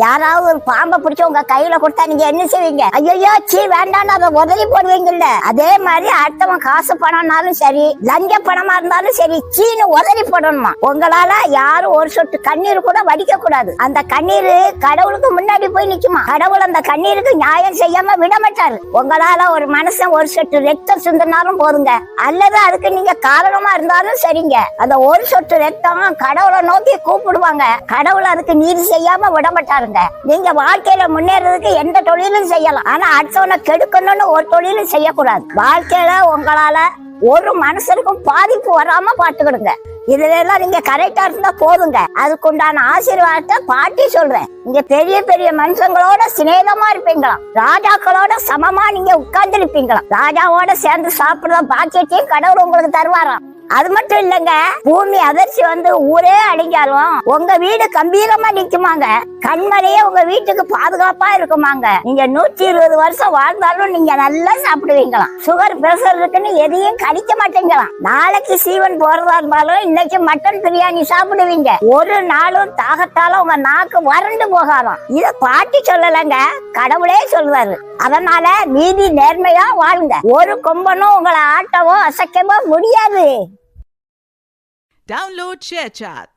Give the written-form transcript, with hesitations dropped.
யாராவது ஒரு பாம்பை பிடிச்சி உங்க கையில கொடுத்தா நீங்க என்ன செய்வீங்க? ஐயோ சீ வேண்டான்னு அதை உதறி போடுவீங்கல்ல. அதே மாதிரி அடுத்தவன் காசு பணம்னாலும் சரி, லஞ்ச பணமா இருந்தாலும் சரி, சீனு உதறி போடணுமா. உங்களால யாரும் ஒரு சொட்டு கண்ணீர் கூட வடிக்க கூடாது. அந்த கண்ணீர் கடவுளுக்கு முன்னாடி போய் நிக்குமா. கடவுள் அந்த கண்ணீருக்கு நியாயம் செய்யாம விட மாட்டாரு. உங்களால ஒரு மனுஷன் ஒரு சொட்டு ரத்தம் சிந்தினாலும் போதுங்க, அல்லது அதுக்கு நீங்க காரணமா இருந்தாலும் சரிங்க, அந்த ஒரு சொட்டு ரத்தம் கடவுளை நோக்கி கூப்பிடுவாங்க. கடவுள் அதுக்கு நீதி செய்யாம விட மாட்டாருங்க. நீங்க வாழ்க்கையில முன்னேறதுக்கு எந்த தொழிலும் செய்யலாம், ஆனா அடுத்தவனை கெடுக்கணும்னு ஒரு தொழிலும் செய்யக்கூடாது. வாழ்க்கையில உங்களால ஒரு மனுஷனுக்கும் பாதிப்பு வராம பாத்துக்கிடுங்க. இதுல எல்லாம் நீங்க கரெக்டா இருந்தா போதுங்க. அதுக்குண்டான ஆசீர்வாதத்தை பாட்டி சொல்றேன். நீங்க பெரிய பெரிய மனுஷங்களோட சிநேகமா இருப்பீங்களாம், ராஜாக்களோட சமமா நீங்க உட்கார்ந்து இருப்பீங்களாம், ராஜாவோட சேர்ந்து சாப்பிடுற பாக்கியத்தையும் கடவுள் உங்களுக்கு தருவாராம். அது மட்டும் இல்லங்க, பூமி அதிர்ச்சி வந்து ஊரே அழிஞ்சாலும் உங்க வீடு கம்பீரமா நிக்குமாங்க. கண்மலையே உங்க வீட்டுக்கு பாதுகாப்பா இருக்குமாங்க. நீங்க 120 வருஷம் வாழ்ந்தாலும் நீங்க நல்லா சாப்பிடுவீங்களாம். சுகர் பிரஷர் இருக்குன்னு எதையும் கடிக்க மாட்டீங்களாம். நாளைக்கு சீவன் போறதா இருந்தாலும் இன்னைக்கு மட்டன் பிரியாணி சாப்பிடுவீங்க. ஒரு நாளும் தாகத்தால உங்க நாக்கு வறண்டு போகாதாம். இத பாட்டி சொல்லலங்க, கடவுளே சொல்றாரு. அதனால நீதி நேர்மையா வாழுங்க. ஒரு கொம்பனும் உங்களை ஆட்டவோ அசைக்கவோ முடியாது. Download ShareChat.